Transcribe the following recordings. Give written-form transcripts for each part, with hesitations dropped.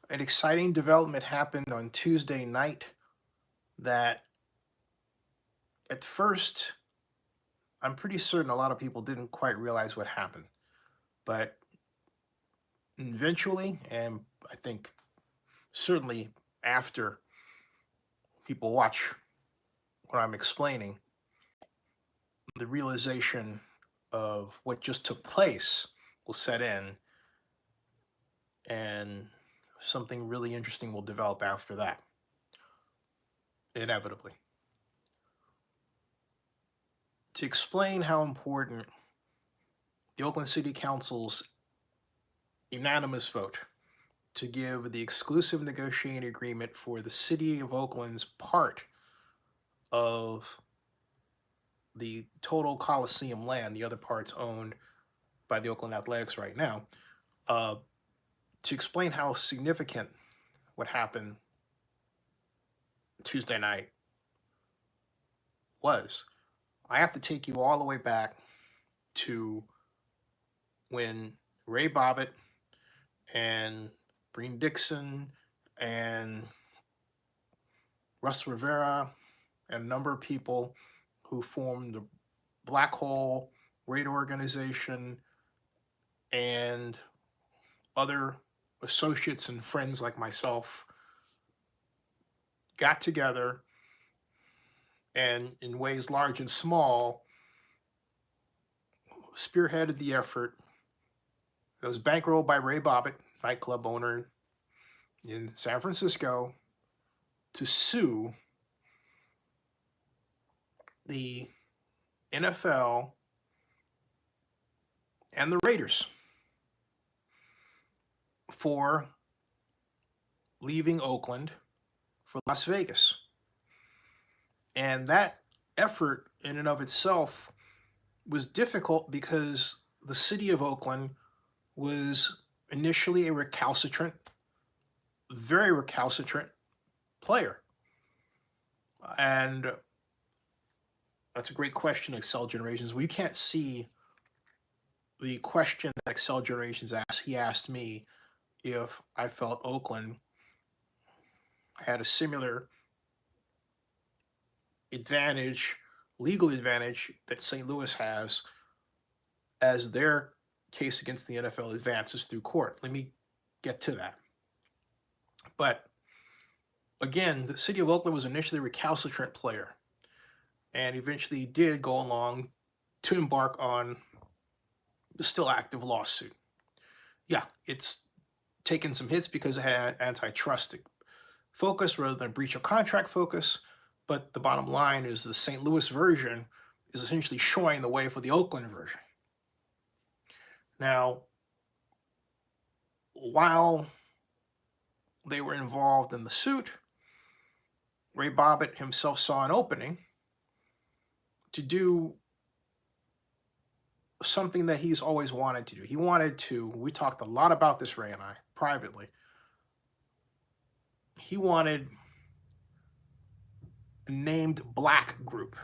An exciting development happened on Tuesday night that at first, I'm pretty certain a lot of people didn't quite realize what happened. But eventually, and I think certainly after people watch what I'm explaining, the realization of what just took place will set in, and something really interesting will develop after that, inevitably. To explain how important the Oakland City Council's unanimous vote to give the exclusive negotiating agreement for the City of Oakland's part of the total Coliseum land, the other parts owned by the Oakland Athletics right now, uh, to explain how significant what happened Tuesday night was, I have to take you all the way back to when Ray Bobbitt and Breen Dixon and Russ Rivera and a number of people who formed the Black Hole Raider Organization and other associates and friends like myself got together and, in ways large and small, spearheaded the effort that was bankrolled by Ray Bobbitt, nightclub owner in San Francisco, to sue the NFL and the Raiders for leaving Oakland for Las Vegas. And that effort in and of itself was difficult because the city of Oakland was initially a recalcitrant, very recalcitrant player. And that's a great question, Excel Generations. Well, you can't see the question that Excel Generations asked. He asked me if I felt Oakland had a similar advantage, legal advantage, that St. Louis has as their case against the NFL advances through court. Let me get to that. But again, the city of Oakland was initially a recalcitrant player and eventually did go along to embark on the still active lawsuit. Yeah, it's taken some hits because it had antitrust focus rather than breach of contract focus. But the bottom line is the St. Louis version is essentially showing the way for the Oakland version. Now, while they were involved in the suit, Ray Bobbitt himself saw an opening to do something that he's always wanted to do. He wanted to, we talked a lot about this, Ray and I, privately. He wanted a named black group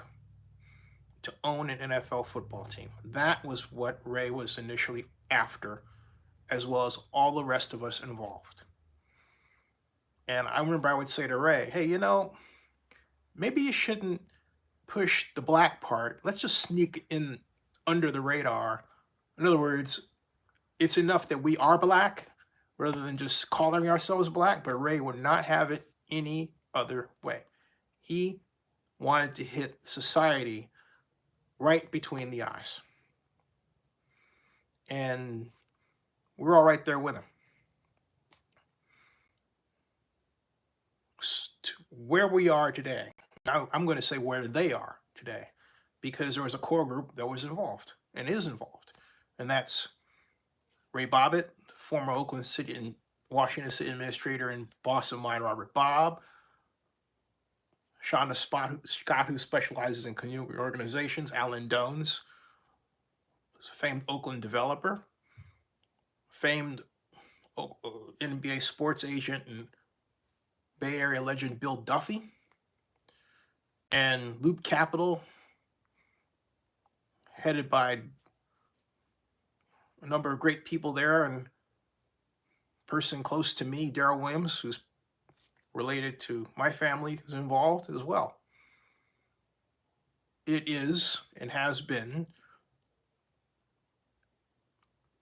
to own an NFL football team. That was what Ray was initially after, as well as all the rest of us involved. And I remember I would say to Ray, hey, maybe you shouldn't push the black part. Let's just sneak in under the radar. In other words, it's enough that we are black rather than just calling ourselves black, but Ray would not have it any other way. He wanted to hit society right between the eyes. And we're all right there with him. Where we are today, now I'm going to say where they are today, because there was a core group that was involved and is involved. And that's Ray Bobbitt, former Oakland City and Washington City administrator and boss of mine, Robert Bobb. Shonda Scott, who specializes in community organizations. Alan Dones, famed Oakland developer. Famed NBA sports agent and Bay Area legend Bill Duffy. And Loop Capital, headed by a number of great people there, and person close to me, Darrell Williams, who's related to my family, is involved as well. It is and has been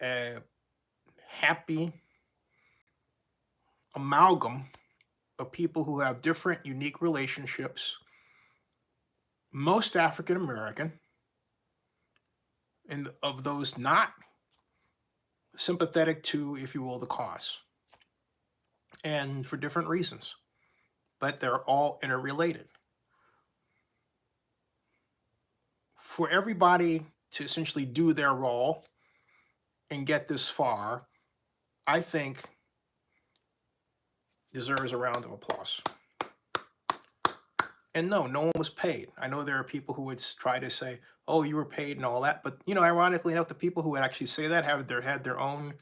a happy amalgam of people who have different, unique relationships, most African American, and of those not sympathetic to, if you will, the cause, and for different reasons, but they're all interrelated. For everybody to essentially do their role and get this far, I think deserves a round of applause. And no one was paid. I know there are people who would try to say, oh, you were paid and all that. But, ironically enough, the people who would actually say that had their own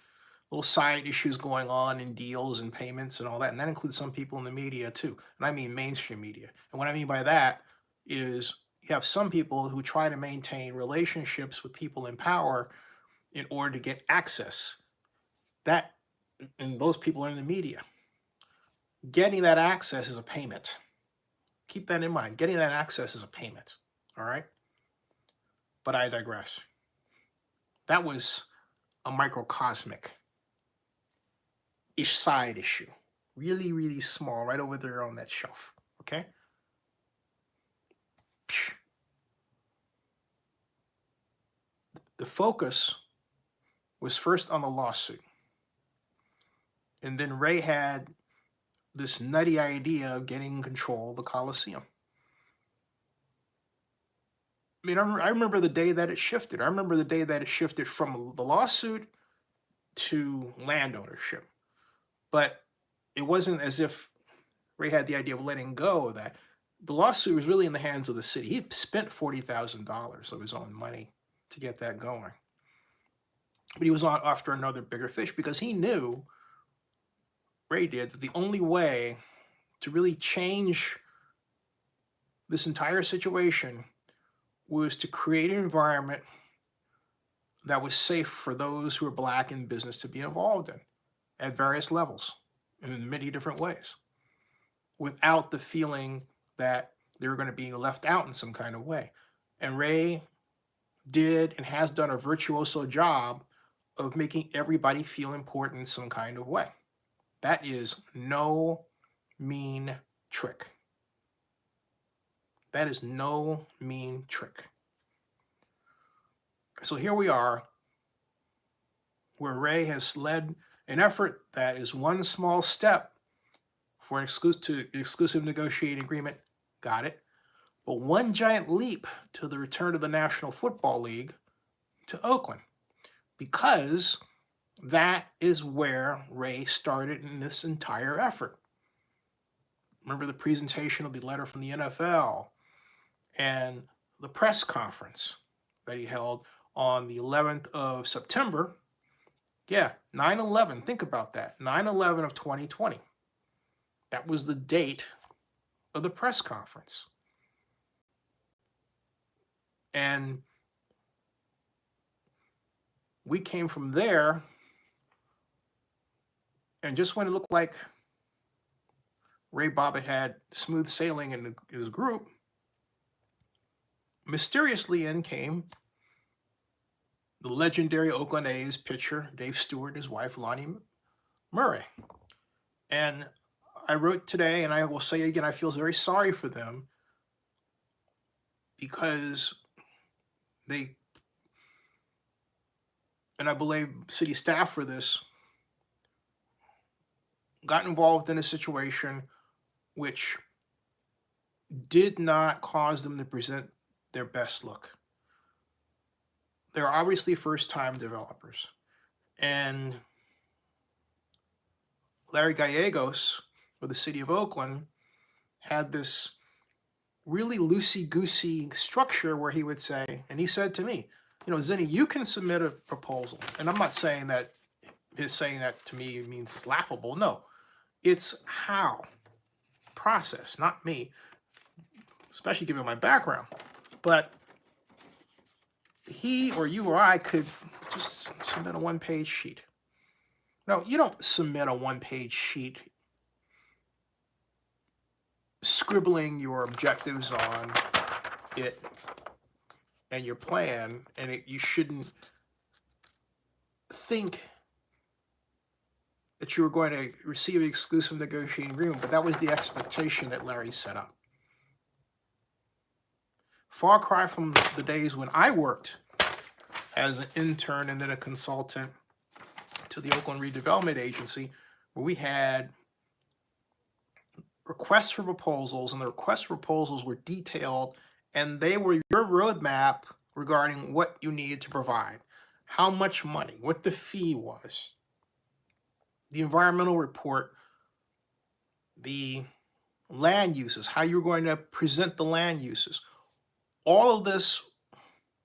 little side issues going on in deals and payments and all that. And that includes some people in the media too. And I mean mainstream media. And what I mean by that is you have some people who try to maintain relationships with people in power in order to get access. And those people are in the media. Getting that access is a payment. Keep that in mind. Getting that access is a payment. All right? But I digress. That was a microcosmic side issue. Really, really small, right over there on that shelf. Okay? The focus was first on the lawsuit. And then Ray had this nutty idea of getting control of the Coliseum. I mean, I remember the day that it shifted. I remember the day that it shifted from the lawsuit to land ownership. But it wasn't as if Ray had the idea of letting go of that. The lawsuit was really in the hands of the city. He spent $40,000 of his own money to get that going. But he was after another bigger fish because he knew, Ray did, that the only way to really change this entire situation was to create an environment that was safe for those who are Black in business to be involved in at various levels and in many different ways, without the feeling that they were going to be left out in some kind of way. And Ray did and has done a virtuoso job of making everybody feel important in some kind of way. That is no mean trick. That is no mean trick. So here we are, where Ray has led an effort that is one small step for an exclusive negotiating agreement. Got it. But one giant leap to the return of the National Football League to Oakland, because that is where Ray started in this entire effort. Remember the presentation of the letter from the NFL and the press conference that he held on the 11th of September. Yeah, 9/11. Think about that. 9/11 of 2020. That was the date of the press conference. And we came from there, and just when it looked like Ray Bobbitt had smooth sailing in his group, mysteriously in came the legendary Oakland A's pitcher, Dave Stewart, his wife, Lonnie Murray. And I wrote today, and I will say again, I feel very sorry for them because they, and I blame city staff for this, got involved in a situation which did not cause them to present their best look. They're obviously first-time developers. And Larry Gallegos, for the city of Oakland, had this really loosey-goosey structure where he would say, and he said to me, Zinni, you can submit a proposal. And I'm not saying that his saying that to me means it's laughable. No, it's how. Process, not me, especially given my background. But he or you or I could just submit a one-page sheet. No, you don't submit a one-page sheet scribbling your objectives on it and your plan, and you shouldn't think that you were going to receive an exclusive negotiating agreement, but that was the expectation that Larry set up. Far cry from the days when I worked as an intern and then a consultant to the Oakland Redevelopment Agency, where we had requests for proposals, and the requests for proposals were detailed, and they were your roadmap regarding what you needed to provide, how much money, what the fee was, the environmental report, the land uses, how you're going to present the land uses. All of this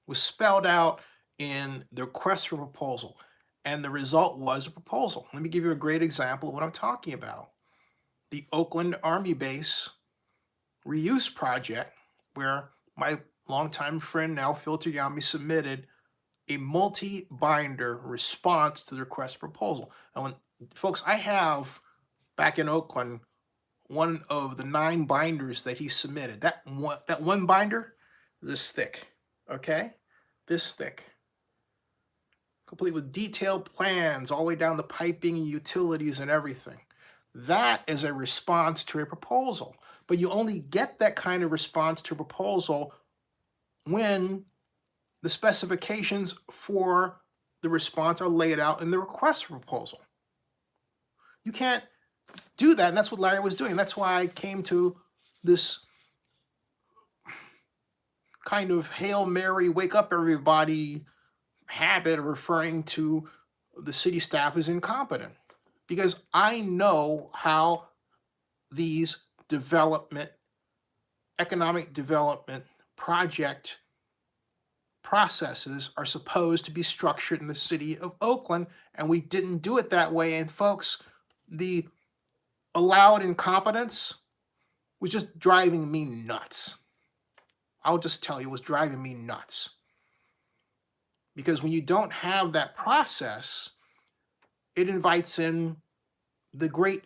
was spelled out in the request for proposal, and the result was a proposal. Let me give you a great example of what I'm talking about. The Oakland Army Base reuse project, where my longtime friend now Phil Tagami submitted a multi-binder response to the request proposal. And when, folks, I have back in Oakland one of the 9 binders that he submitted. That one binder, this thick, okay? This thick. Complete with detailed plans all the way down the piping and utilities and everything. That is a response to a proposal. But you only get that kind of response to a proposal when the specifications for the response are laid out in the request for proposal. You can't do that, and that's what Larry was doing. That's why I came to this kind of Hail Mary, wake up everybody habit of referring to the city staff as incompetent, because I know how these economic development project processes are supposed to be structured in the city of Oakland, and we didn't do it that way. And folks, the allowed incompetence was just driving me nuts. I'll just tell you, it was driving me nuts. Because when you don't have that process, it invites in the great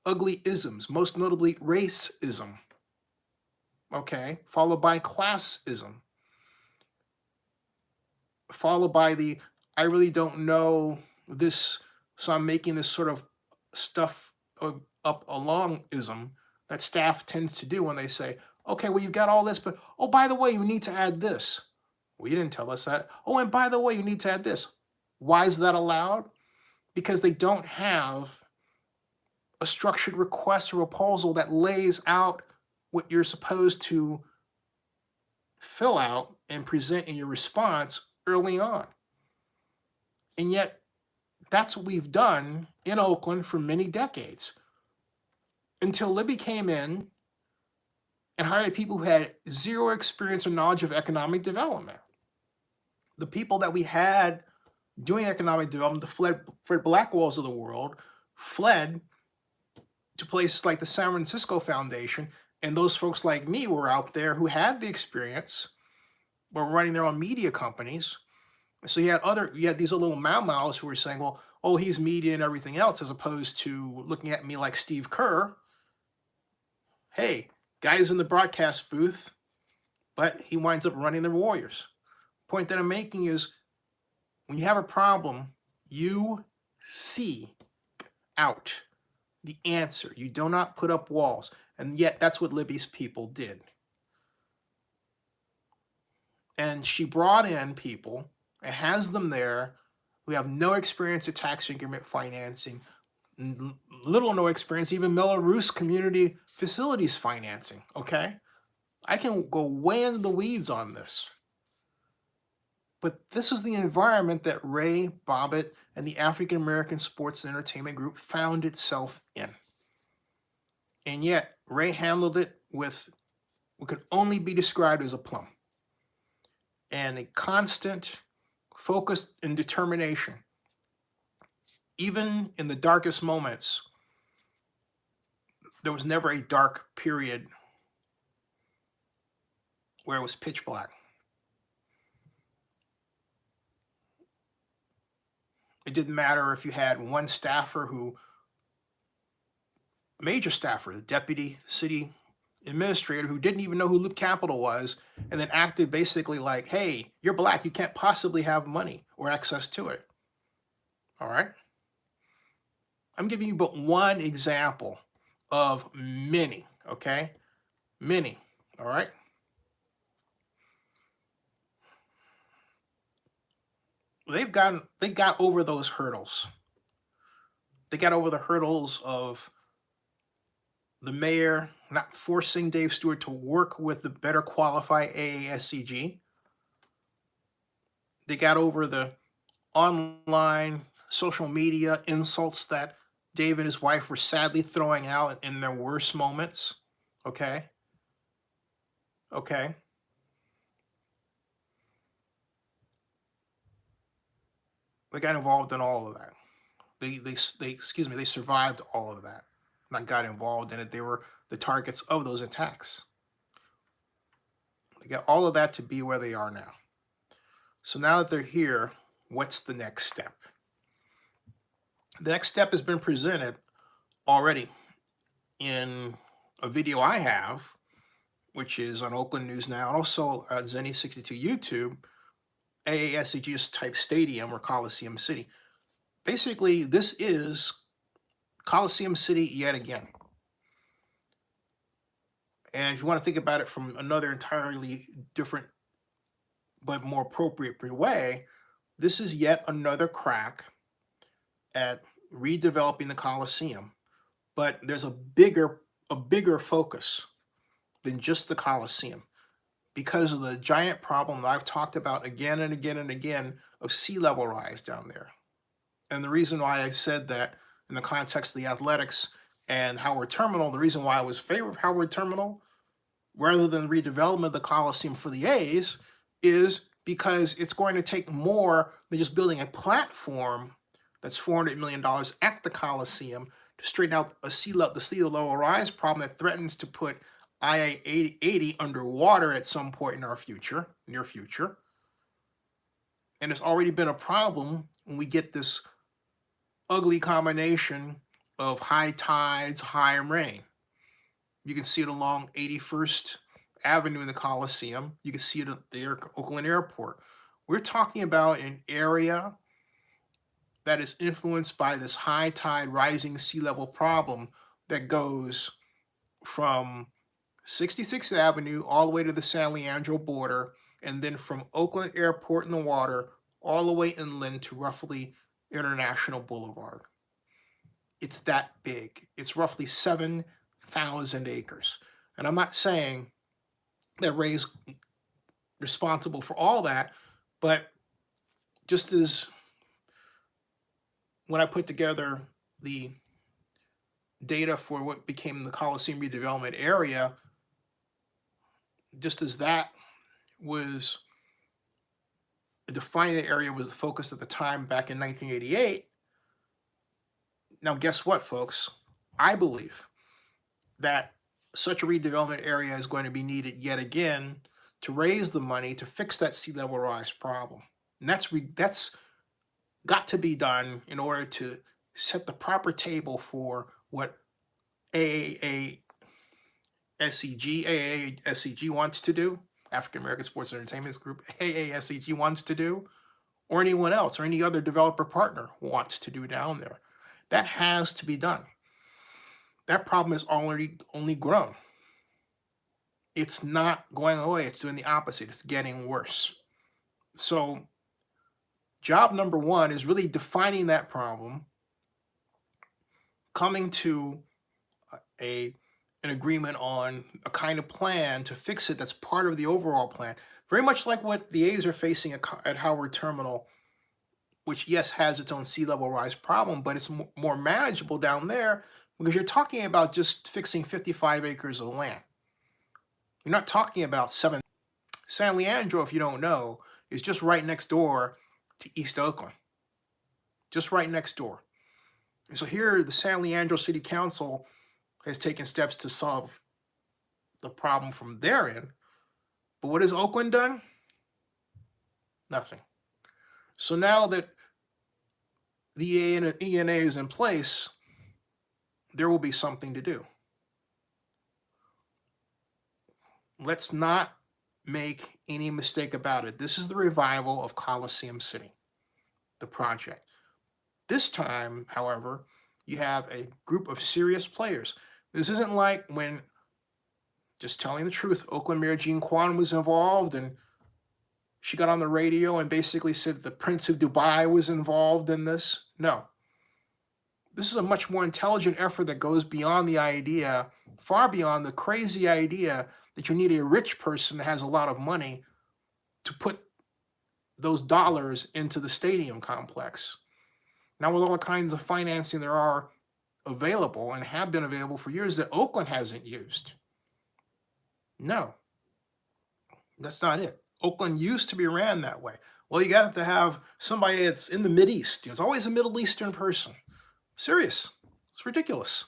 ugly isms, most notably racism, okay, followed by classism, followed by the I really don't know this, so I'm making this sort of stuff up along-ism that staff tends to do when they say, okay, well, you've got all this, but oh, by the way, you need to add this. Well, you didn't tell us that. Oh, and by the way, you need to add this. Why is that allowed? Because they don't have a structured request or proposal that lays out what you're supposed to fill out and present in your response early on. And yet, that's what we've done in Oakland for many decades, until Libby came in and hired people who had zero experience or knowledge of economic development. The people that we had doing economic development, the Fred Blackwells of the world, fled to places like the San Francisco Foundation, and those folks like me were out there who had the experience, were running their own media companies. So you had these little mau-maus who were saying, well, oh, he's media and everything else, as opposed to looking at me like Steve Kerr. Hey, guy's in the broadcast booth, but he winds up running the Warriors. Point that I'm making is, when you have a problem, you seek out the answer. You do not put up walls. And yet that's what Libby's people did. And she brought in people and has them there who have no experience at tax increment financing, little or no experience, even Melrose community facilities financing, okay? I can go way into the weeds on this. But this is the environment that Ray, Bobbitt, and the African American Sports and Entertainment Group found itself in. And yet, Ray handled it with what could only be described as aplomb and a constant focus and determination. Even in the darkest moments, there was never a dark period where it was pitch black. It didn't matter if you had one staffer major staffer, the deputy city administrator who didn't even know who Loop Capital was, and then acted basically like, hey, you're black, you can't possibly have money or access to it. All right? I'm giving you but one example of many, okay? Many, all right? They got over those hurdles. They got over the hurdles of the mayor not forcing Dave Stewart to work with the better qualified AASEG. They got over the online social media insults that Dave and his wife were sadly throwing out in their worst moments. Okay. Okay. They got involved in all of that. They survived all of that. Not got involved in it. They were the targets of those attacks. They got all of that to be where they are now. So now that they're here, what's the next step? The next step has been presented already in a video I have, which is on Oakland News Now, and also Zenny62 YouTube. AASEG just type Stadium or Coliseum City. Basically, this is Coliseum City yet again. And if you want to think about it from another entirely different but more appropriate way, this is yet another crack at redeveloping the Coliseum. But there's a bigger focus than just the Coliseum, because of the giant problem that I've talked about again and again and again of sea level rise down there. And the reason why I said that in the context of the athletics and Howard Terminal, the reason why I was in favor of Howard Terminal rather than redevelopment of the Coliseum for the A's is because it's going to take more than just building a platform that's $400 million at the Coliseum to straighten out the sea level rise problem that threatens to put I-80 underwater at some point in our near future. And it's already been a problem when we get this ugly combination of high tides, high rain. You can see it along 81st Avenue in the Coliseum. You can see it at the Oakland Airport. We're talking about an area that is influenced by this high tide rising sea level problem that goes from 66th Avenue all the way to the San Leandro border, and then from Oakland Airport in the water all the way inland to roughly International Boulevard. It's that big. It's roughly 7,000 acres. And I'm not saying that Ray's responsible for all that, but just as when I put together the data for what became the Coliseum redevelopment area, just as that was defining the area was the focus at the time back in 1988. Now, guess what, folks? I believe that such a redevelopment area is going to be needed yet again to raise the money to fix that sea level rise problem. And that's got to be done in order to set the proper table for what AASEG wants to do, African American Sports and Entertainment Group, AASEG wants to do, or anyone else or any other developer partner wants to do down there. That has to be done. That problem has already only grown. It's not going away. It's doing the opposite. It's getting worse. So job number one is really defining that problem, coming to an agreement on a kind of plan to fix it that's part of the overall plan. Very much like what the A's are facing at Howard Terminal, which, yes, has its own sea level rise problem, but it's more manageable down there because you're talking about just fixing 55 acres of land. You're not talking about 7. San Leandro, if you don't know, is just right next door to East Oakland. Just right next door. And so here, the San Leandro City Council has taken steps to solve the problem from their end. But what has Oakland done? Nothing. So now that the ENA is in place, there will be something to do. Let's not make any mistake about it. This is the revival of Coliseum City, the project. This time, however, you have a group of serious players. This isn't like when, just telling the truth, Oakland Mayor Jean Quan was involved and she got on the radio and basically said the Prince of Dubai was involved in this. No. This is a much more intelligent effort that goes beyond the idea, far beyond the crazy idea that you need a rich person that has a lot of money to put those dollars into the stadium complex. Now, with all the kinds of financing there are available and have been available for years that Oakland hasn't used. No, that's not it. Oakland used to be ran that way. Well, you got to have somebody that's in the Mideast. It's always a Middle Eastern person. Serious. It's ridiculous.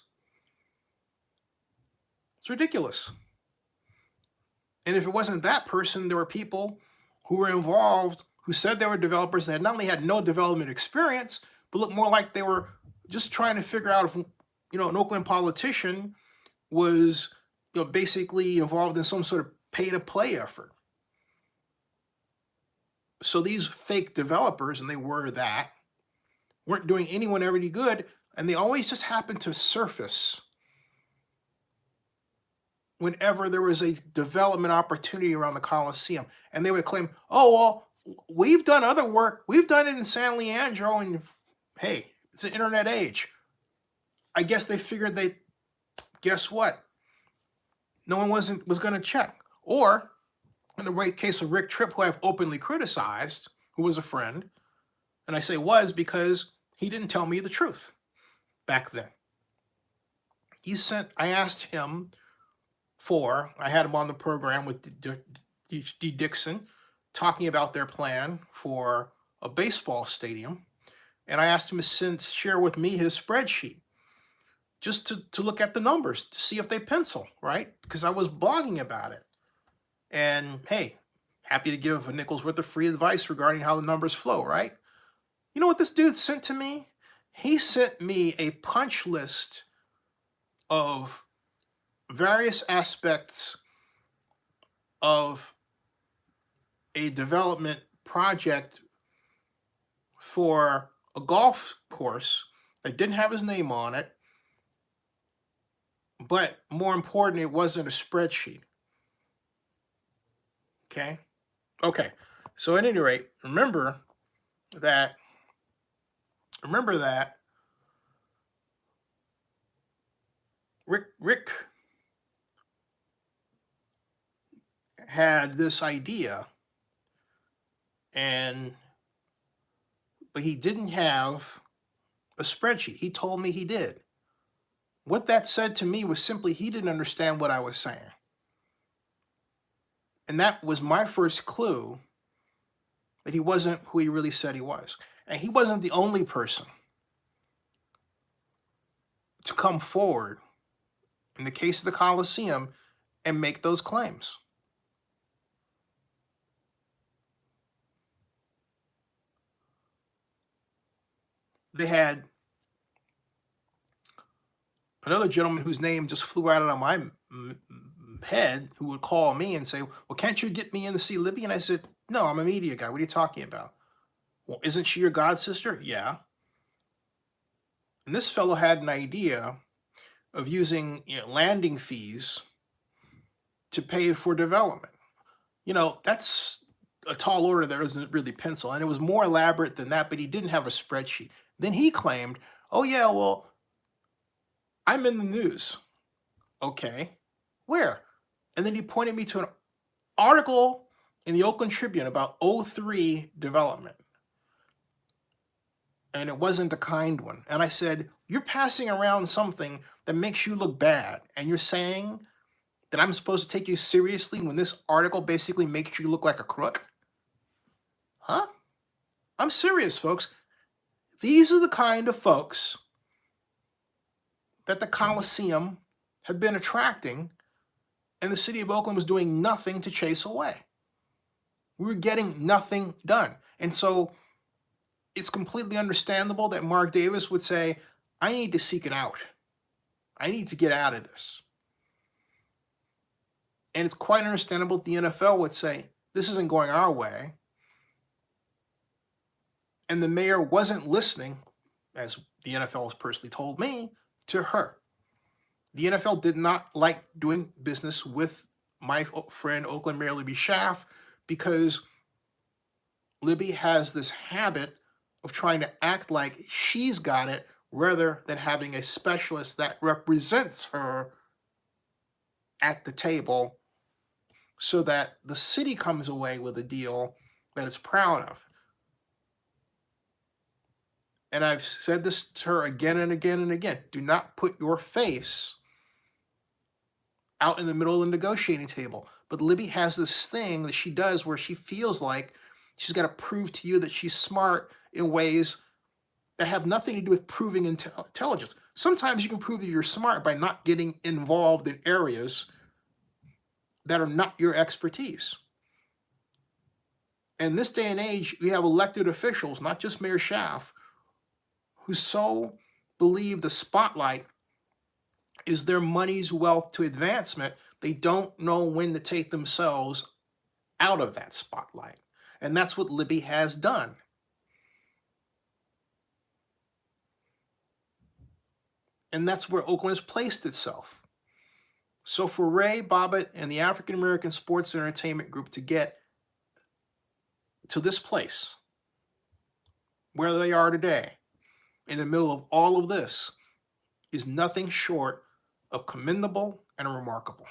It's ridiculous. And if it wasn't that person, there were people who were involved who said they were developers that not only had no development experience, but looked more like they were just trying to figure out if, an Oakland politician was, basically involved in some sort of pay-to-play effort. So these fake developers, and they were that, weren't doing anyone ever any good, and they always just happened to surface whenever there was a development opportunity around the Coliseum. And they would claim, oh, well, we've done other work. We've done it in San Leandro, and hey, it's an internet age. I guess they figured guess what? No one was going to check. Or, in the case of Rick Tripp, who I've openly criticized, who was a friend, and I say was because he didn't tell me the truth back then. I asked him I had him on the program with D. Dixon, talking about their plan for a baseball stadium. And I asked him to share with me his spreadsheet, just to look at the numbers, to see if they pencil, right? Because I was blogging about it. And hey, happy to give a nickel's worth of free advice regarding how the numbers flow, right? You know what this dude sent to me? He sent me a punch list of various aspects of a development project for a golf course that didn't have his name on it, but more important, it wasn't a spreadsheet. Okay. So at any rate, remember that Rick had this idea, but he didn't have a spreadsheet. He told me he did. What that said to me was simply he didn't understand what I was saying. And that was my first clue that he wasn't who he really said he was. And he wasn't the only person to come forward in the case of the Coliseum and make those claims. They had another gentleman whose name just flew out of my head, who would call me and say, well, can't you get me in to see Libby? And I said, no, I'm a media guy. What are you talking about? Well, isn't she your god sister? Yeah. And this fellow had an idea of using landing fees to pay for development. That's a tall order that doesn't really pencil. And it was more elaborate than that, but he didn't have a spreadsheet. Then he claimed, oh, yeah, well, I'm in the news. Okay, where? And then he pointed me to an article in the Oakland Tribune about 03 development. And it wasn't a kind one. And I said, you're passing around something that makes you look bad. And you're saying that I'm supposed to take you seriously when this article basically makes you look like a crook? Huh? I'm serious, folks. These are the kind of folks that the Coliseum had been attracting, and the city of Oakland was doing nothing to chase away. We were getting nothing done. And so it's completely understandable that Mark Davis would say, I need to seek it out. I need to get out of this. And it's quite understandable that the NFL would say, this isn't going our way. And the mayor wasn't listening, as the NFL has personally told me, to her. The NFL did not like doing business with my friend Oakland Mayor Libby Schaaf because Libby has this habit of trying to act like she's got it rather than having a specialist that represents her at the table so that the city comes away with a deal that it's proud of. And I've said this to her again and again and again. Do not put your face out in the middle of the negotiating table. But Libby has this thing that she does where she feels like she's got to prove to you that she's smart in ways that have nothing to do with proving intelligence. Sometimes you can prove that you're smart by not getting involved in areas that are not your expertise. In this day and age, we have elected officials, not just Mayor Schaaf, who so believe the spotlight is their money's wealth to advancement, they don't know when to take themselves out of that spotlight. And that's what Libby has done. And that's where Oakland has placed itself. So for Ray, Bobbitt, and the African American Sports and Entertainment Group to get to this place, where they are today, in the middle of all of this, is nothing short of commendable and remarkable.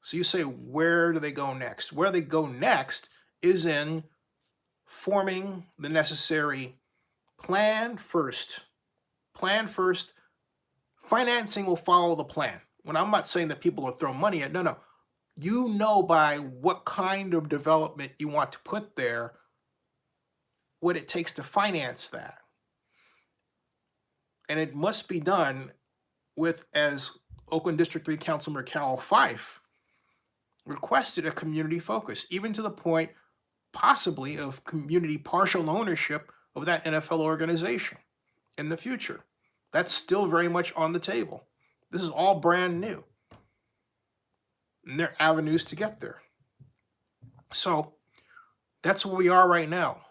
So you say, where do they go next? Where they go next is in forming the necessary plan first. Plan first. Financing will follow the plan. When I'm not saying that people will throw money at, no. You know by what kind of development you want to put there, what it takes to finance that. And it must be done with, as Oakland District 3 Councilmember Carol Fife requested, a community focus, even to the point possibly of community partial ownership of that NFL organization in the future. That's still very much on the table. This is all brand new. And there are avenues to get there. So that's where we are right now.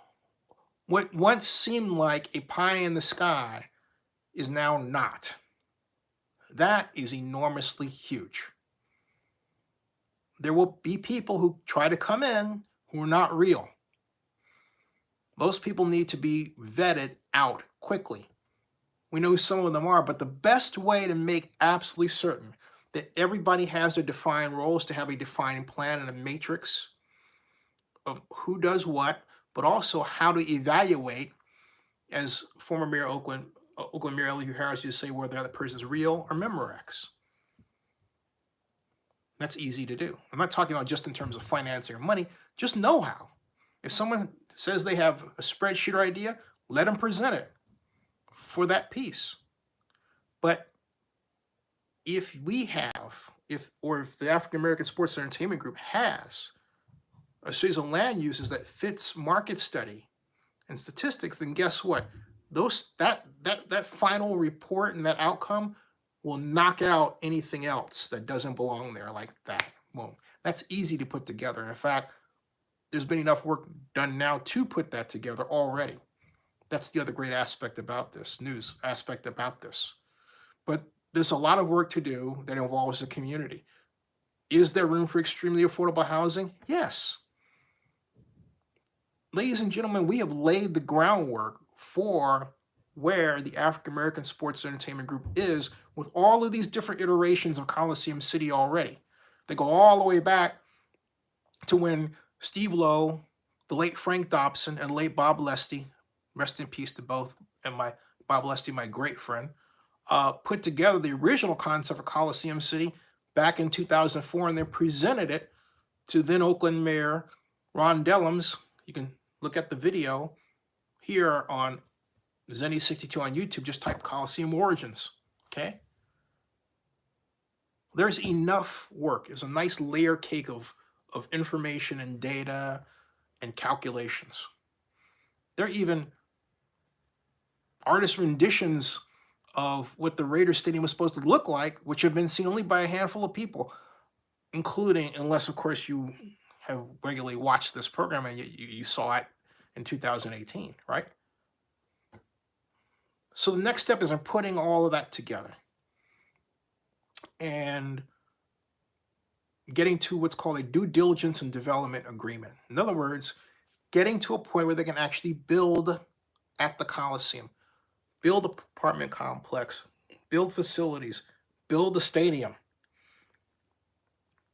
What once seemed like a pie in the sky is now not. That is enormously huge. There will be people who try to come in who are not real. Those people need to be vetted out quickly. We know some of them are, but the best way to make absolutely certain that everybody has their defined roles, to have a defined plan and a matrix of who does what, but also how to evaluate, as former Mayor Oakland Mayor Elihu Harris used to say, whether the person's real or Memorex. That's easy to do. I'm not talking about just in terms of financing or money, just know-how. If someone says they have a spreadsheet or idea, let them present it for that piece. But if we have, if the African American Sports and Entertainment Group has a series of land uses that fits market study and statistics, then guess what? That final report and that outcome will knock out anything else that doesn't belong there like that. Well, that's easy to put together. And in fact, there's been enough work done now to put that together already. That's the other great aspect about this, news aspect about this. But there's a lot of work to do that involves the community. Is there room for extremely affordable housing? Yes. Ladies and gentlemen, we have laid the groundwork for where the African American Sports and Entertainment Group is with all of these different iterations of Coliseum City already. They go all the way back to when Steve Lowe, the late Frank Dobson, and late Bob Lesty, rest in peace to both, and Bob Lesty, my great friend, put together the original concept of Coliseum City back in 2004, and then presented it to then Oakland Mayor Ron Dellums. You can look at the video here on Zenny62 on YouTube. Just type Coliseum Origins, okay? There's enough work. It's a nice layer cake of information and data and calculations. There are even artist renditions of what the Raiders Stadium was supposed to look like, which have been seen only by a handful of people, including, unless of course you have regularly watched this program and you saw it in 2018, right? So the next step is in putting all of that together and getting to what's called a due diligence and development agreement. In other words, getting to a point where they can actually build at the Coliseum, build an apartment complex, build facilities, build the stadium.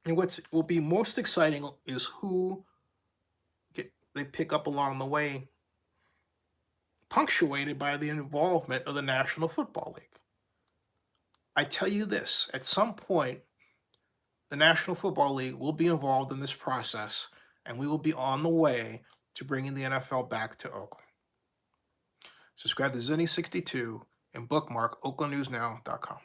And what will be most exciting is who they pick up along the way, punctuated by the involvement of the National Football League. I tell you this, at some point, the National Football League will be involved in this process, and we will be on the way to bringing the NFL back to Oakland. Subscribe to Zinni62 and bookmark oaklandnewsnow.com.